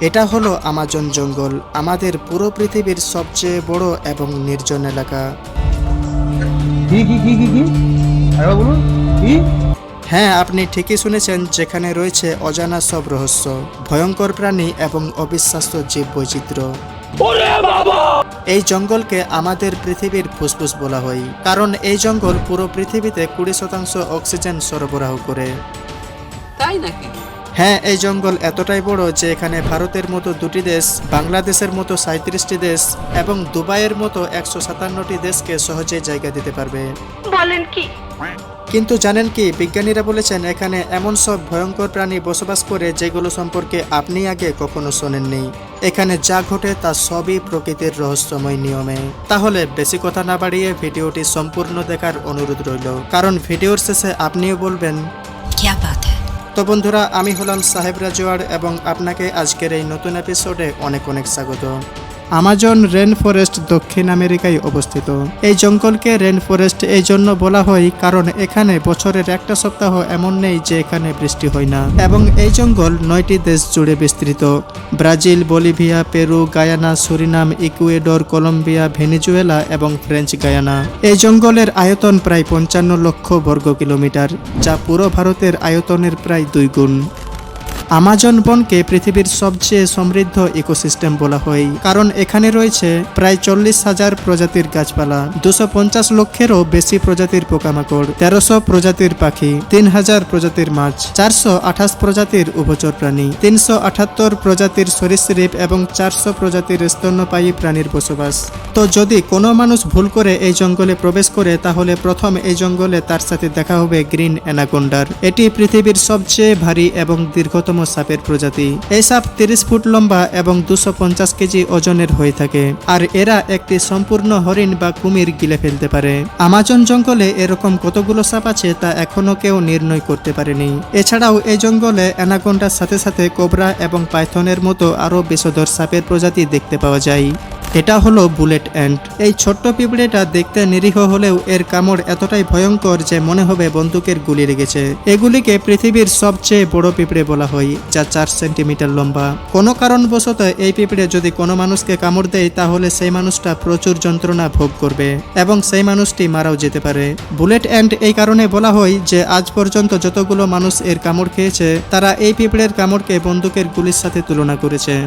এটা হলো আমাজন জঙ্গল, আমাদের পুরো পৃথিবীর সবচেয়ে বড় এবং নির্জন এলাকা। কি কি কি কি কি আরে বলুন কি? হ্যাঁ, আপনি ঠিকই শুনেছেন, যেখানে রয়েছে অজানা সব রহস্য, ভয়ঙ্কর প্রাণী এবং অবিশ্বাস্য জীব বৈচিত্র্য। এই জঙ্গলকে আমাদের পৃথিবীর ফুসফুস বলা হয়, কারণ এই জঙ্গল পুরো পৃথিবীতে 20% অক্সিজেন সরবরাহ করে। তাই নাকি? হ্যাঁ, এই জঙ্গল এতটাই বড় যে এখানে ভারতের মতো 2টি দেশ, বাংলাদেশের মতো 37টি দেশ এবং দুবাইয়ের মতো 157টি দেশকে সহজে জায়গা দিতে পারবে। বলেন কি? কিন্তু জানেন কি, বিজ্ঞানীরা বলেছেন এখানে এমন সব ভয়ঙ্কর প্রাণী বসবাস করে যেগুলো সম্পর্কে আপনি আগে কখনো শোনেননি। এখানে যা ঘটে তা সবই প্রকৃতির রহস্যময় নিয়মে। তাহলে বেশি কথা না বাড়িয়ে ভিডিওটি সম্পূর্ণ দেখার অনুরোধ রইল, কারণ ভিডিওর শেষে আপনিও বলবেন क्या बात है। তো বন্ধুরা, আমি হলাম সাহেব রাজওয়ার এবং আপনাকে আজকের এই নতুন এপিসোডে অনেক অনেক স্বাগত। আমাজন রেন ফরেস্ট দক্ষিণ আমেরিকায় অবস্থিত। এই জঙ্গলকে রেন ফরেস্ট এই জন্য বলা হয় কারণ এখানে বছরের একটা সপ্তাহ এমন নেই যে এখানে বৃষ্টি হয় না, এবং এই জঙ্গল 9টি দেশ জুড়ে বিস্তৃত: Brazil, Bolivia, Peru, Guyana, Suriname, Ecuador, Colombia, Venezuela এবং ফ্রেঞ্চ গায়ানা। এই জঙ্গলের আয়তন প্রায় 55 লক্ষ বর্গ কিলোমিটার, যা পুরো ভারতের আয়তনের প্রায় 2 গুণ। আমাজন বনকে পৃথিবীর সবচেয়ে সমৃদ্ধ ইকোসিস্টেম বলা হয়, কারণ এখানে রয়েছে প্রায় 40,000 প্রজাতির গাছপালা, 250 লক্ষেরও বেশি প্রজাতির পোকামাকড়, 1300 প্রজাতির পাখি, 3000 প্রজাতির মাছ, 428 প্রজাতির উভচর প্রাণী, 378 প্রজাতির সরীসৃপ এবং 400 প্রজাতির স্তন্যপায়ী প্রাণীর বসবাস। তো যদি কোনো মানুষ ভুল করে এই জঙ্গলে প্রবেশ করে, তাহলে প্রথম এই জঙ্গলে তার সাথে দেখা হবে গ্রিন অ্যানাকোন্ডার। এটি পৃথিবীর সবচেয়ে ভারী এবং দীর্ঘতম সাপের প্রজাতি। এই সাপ 30 ফুট লম্বা এবং 250 কেজি ওজনের হয়ে থাকে, আর এরা একটি সম্পূর্ণ হরিণ বা কুমির গিলে ফেলতে পারে। আমাজন জঙ্গলে এরকম কতগুলো সাপ আছে তা এখনো কেউ নির্ণয় করতে পারেনি। এছাড়াও এই জঙ্গলে অ্যানাকোন্ডার সাথে সাথে কোবরা এবং পাইথনের মতো আরও বিষধর সাপের প্রজাতি দেখতে পাওয়া যায়। এটা হলো বুলেট অ্যান্ট। এই ছোট্ট পিঁপড়েটা দেখতে নিরীহ হলেও এর কামড় এতটাই ভয়ঙ্কর যে মনে হবে বন্দুকের গুলি লেগেছে। এগুলিকে পৃথিবীর সবচেয়ে বড় পিঁপড়ে বলা হয়, যা 4 সেন্টিমিটার লম্বা। কোনো কারণবশত এই পিঁপড়ে যদি কোনো মানুষকে কামড় দেয়, তাহলে সেই মানুষটা প্রচুর যন্ত্রণা ভোগ করবে এবং সেই মানুষটি মারাও যেতে পারে। বুলেট অ্যান্ট এই কারণে বলা হয় যে আজ পর্যন্ত যতগুলো মানুষ এর কামড় খেয়েছে, তারা এই পিঁপড়ের কামড়কে বন্দুকের গুলির সাথে তুলনা করেছে।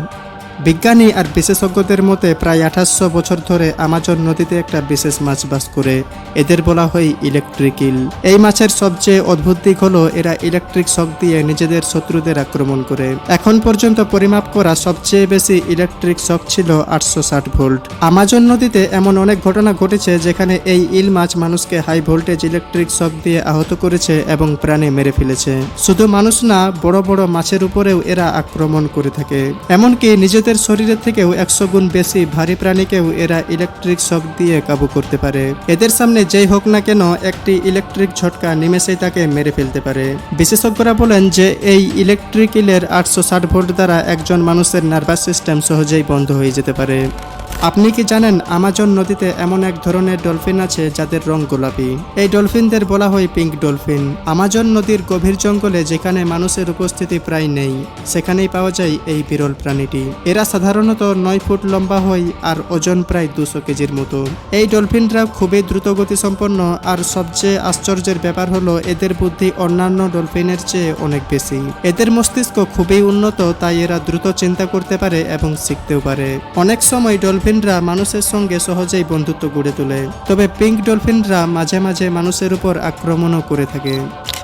বিজ্ঞানী আর বিশেষজ্ঞদের মতে প্রায় 2800 বছর ধরে আমাজন নদীতে একটা বিশেষ মাছ বাস করে। এদের বলা হয় ইলেকট্রিক ইল। এই মাছের সবচেয়ে অদ্ভুত দিক হলো এরা ইলেকট্রিক শক দিয়ে নিজেদের শত্রুদের আক্রমণ করে। এখন পর্যন্ত পরিমাপ করা সবচেয়ে বেশি ইলেকট্রিক শক ছিল 860 ভোল্ট। আমাজন নদীতে এমন অনেক ঘটনা ঘটেছে যেখানে এই ইল মাছ মানুষকে হাই ভোল্টেজ ইলেকট্রিক শক দিয়ে আহত করেছে এবং প্রাণে মেরে ফেলেছে। শুধু মানুষ না, বড় বড় মাছের উপরেও এরা আক্রমণ করে থাকে। এমনকি নিজেদের শরীরের থেকেও 100 গুণ বেশি ভারী প্রাণীকেও এরা ইলেকট্রিক শক দিয়ে কাবু করতে পারে। এদের সামনে যেই হোক না কেন, একটি ইলেকট্রিক ঝটকা নিমেষেই তাকে মেরে ফেলতে পারে। বিশেষজ্ঞরা বলেন যে এই ইলেকট্রিক ইলের 860 ভোল্ট দ্বারা একজন মানুষের নার্ভাস সিস্টেম সহজেই বন্ধ হয়ে যেতে পারে। আপনি কি জানেন আমাজন নদীতে এমন এক ধরনের ডলফিন আছে যাদের রং গোলাপি? এই ডলফিনদের বলা হয় পিঙ্ক ডলফিন। আমাজন নদীর গভীর জঙ্গলে যেখানে মানুষের উপস্থিতি প্রায় নেই, সেখানেই পাওয়া যায় এই বিরল প্রাণীটি। এরা সাধারণত 9 ফুট লম্বা হয় আর ওজন প্রায় 200 কেজির মতো। এই ডলফিনরা খুবই দ্রুতগতি সম্পন্ন, আর সবচেয়ে আশ্চর্যের ব্যাপার হলো এদের বুদ্ধি অন্যান্য ডলফিনের চেয়ে অনেক বেশি। এদের মস্তিষ্ক খুবই উন্নত, তাই এরা দ্রুত চিন্তা করতে পারে এবং শিখতেও পারে। অনেক সময় ডলফিনরা মানুষের সঙ্গে সহজেই বন্ধুত্ব গড়ে তোলে, তবে পিঙ্ক ডলফিনরা মাঝে মাঝে মানুষের উপর আক্রমণও করে থাকে।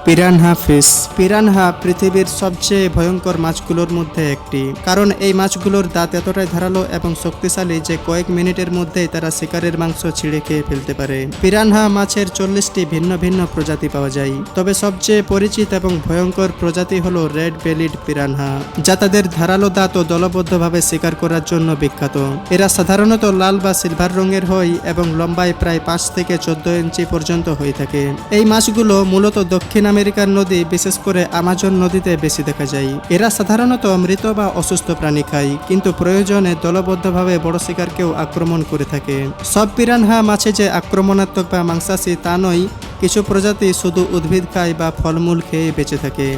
Piranha fish. পিরানহা পৃথিবীর সবচেয়ে ভয়ঙ্কর মাছগুলোর মধ্যে একটি, কারণ এই মাছগুলোর দাঁত এতটাই ধারালো এবং শক্তিশালী যে কয়েক মিনিটের মধ্যেই তারা শিকারের মাংস ছিঁড়ে খেয়ে ফেলতে পারে। পিরানহা মাছের 40টি ভিন্ন ভিন্ন প্রজাতি পাওয়া যায়, তবে সবচেয়ে পরিচিত এবং ভয়ঙ্কর প্রজাতি হলো রেড বেলিড পিরানহা, যা তাদের ধারালো দাঁত ও দলবদ্ধভাবে শিকার করার জন্য বিখ্যাত। এরা সাধারণত লাল বা সিলভার রঙের হয় এবং লম্বায় প্রায় 5 থেকে 14 ইঞ্চি পর্যন্ত হয়ে থাকে। এই মাছগুলো মূলত দক্ষিণ আমেরিকার নদী, বিশেষ করে আমাজন নদীতে বেশি দেখা যায়। এরা সাধারণত মৃত বা অসুস্থ প্রাণী খায়, কিন্তু প্রয়োজনে দলবদ্ধভাবে বড় শিকারকেও আক্রমণ করে থাকে। সব পিরানহা মাছে যে আক্রমণাত্মক বা মাংসাশী তা নয়, কিছু প্রজাতি শুধু উদ্ভিদ খায় বা ফলমূল খেয়ে বেঁচে থাকে।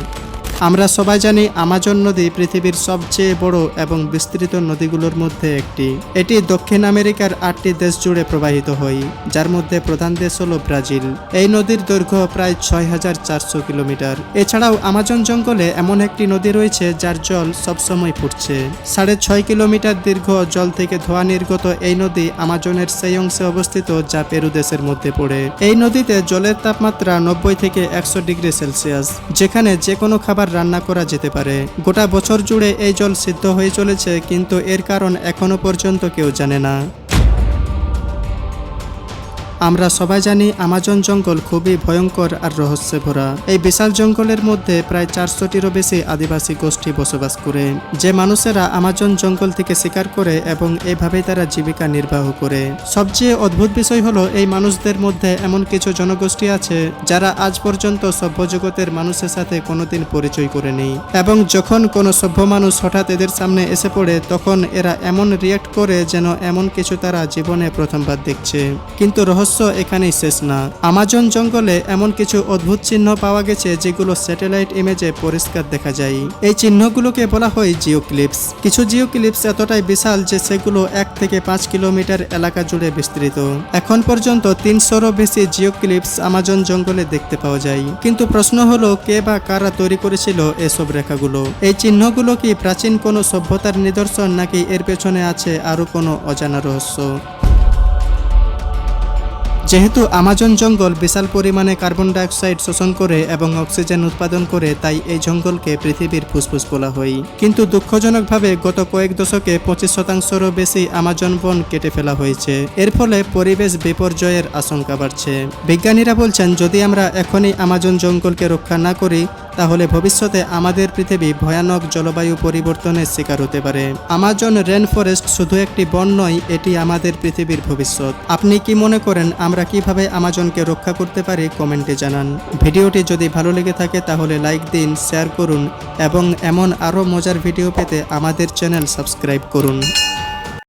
আমরা সবাই জানি আমাজন নদী পৃথিবীর সবচেয়ে বড় এবং বিস্তৃত নদীগুলোর মধ্যে একটি। এটি দক্ষিণ আমেরিকার 8টি দেশ জুড়ে প্রবাহিত হয়, যার মধ্যে প্রধান দেশ হল ব্রাজিল। এই নদীর দৈর্ঘ্য প্রায় 6400 কিলোমিটার। এছাড়াও আমাজন জঙ্গলে এমন একটি নদী রয়েছে যার জল সবসময় ফুটছে। 6.5 কিলোমিটার দীর্ঘ জল থেকে ধোঁয়া নির্গত এই নদী আমাজনের সেই অংশে অবস্থিত যা পেরু দেশের মধ্যে পড়ে। এই নদীতে জলের তাপমাত্রা 90 থেকে 100 ডিগ্রি সেলসিয়াস, যেখানে যে কোনো খাবার রান্না করা যেতে পারে। গোটা বছর জুড়ে এই জল সিদ্ধ হয়ে চলেছে, কিন্তু এর কারণ এখনো পর্যন্ত কেউ জানে না। আমরা সবাই জানি আমাজন জঙ্গল খুবই ভয়ঙ্কর আর রহস্যে ভরা। এই বিশাল জঙ্গলের মধ্যে প্রায় 400টিরও বেশি আদিবাসী গোষ্ঠী বসবাস করে, যে মানুষেরা আমাজন জঙ্গল থেকে শিকার করে এবং এভাবেই তারা জীবিকা নির্বাহ করে। সবচেয়ে অদ্ভুত বিষয় হলো এই মানুষদের মধ্যে এমন কিছু জনগোষ্ঠী আছে যারা আজ পর্যন্ত সভ্য জগতের মানুষের সাথে কোনোদিন পরিচয় করেনি, এবং যখন কোনো সভ্য মানুষ হঠাৎ এদের সামনে এসে পড়ে তখন এরা এমন রিয়্যাক্ট করে যেন এমন কিছু তারা জীবনে প্রথমবার দেখছে। কিন্তু রহস্য এখানেই শেষ না। আমাজন জঙ্গলে এমন কিছু অদ্ভুত চিহ্ন পাওয়া গেছে যেগুলো স্যাটেলাইট ইমেজে পরিষ্কার দেখা যায়। এই চিহ্নগুলোকে বলা হয় জিওক্লিপস। কিছু জিওক্লিপস এতটাই বিশাল যে সেগুলো 1 থেকে 5 কিলোমিটার এলাকা জুড়ে বিস্তৃত। এখন পর্যন্ত 300রও বেশি জিওক্লিপস আমাজন জঙ্গলে দেখতে পাওয়া যায়। কিন্তু প্রশ্ন হলো, কে বা কারা তৈরি করেছিল এসব রেখাগুলো? এই চিহ্নগুলো কি প্রাচীন কোনো সভ্যতার নিদর্শন, নাকি এর পেছনে আছে আরো কোনো অজানা রহস্য? যেহেতু আমাজন জঙ্গল বিশাল পরিমাণে কার্বন ডাইঅক্সাইড শোষণ করে এবং অক্সিজেন উৎপাদন করে, তাই এই জঙ্গলকে পৃথিবীর ফুসফুস বলা হয়। কিন্তু দুঃখজনকভাবে গত কয়েক দশকে 25%রও বেশি আমাজন বন কেটে ফেলা হয়েছে। এর ফলে পরিবেশ বিপর্যয়ের আশঙ্কা বাড়ছে। বিজ্ঞানীরা বলছেন, যদি আমরা এখনই আমাজন জঙ্গলকে রক্ষা না করি তাহলে ভবিষ্যতে আমাদের পৃথিবী ভয়ানক জলবায়ু পরিবর্তনের শিকার হতে পারে। আমাজন রেন ফরেস্ট শুধু একটি বন নয়, এটি আমাদের পৃথিবীর ভবিষ্যৎ। আপনি কি মনে করেন আমরা কিভাবে আমাজনকে রক্ষা করতে পারি? কমেন্টে জানান। ভিডিওটি যদি ভালো লেগে থাকে তাহলে লাইক দিন, শেয়ার করুন এবং এমন আরও মজার ভিডিও পেতে আমাদের চ্যানেল সাবস্ক্রাইব করুন।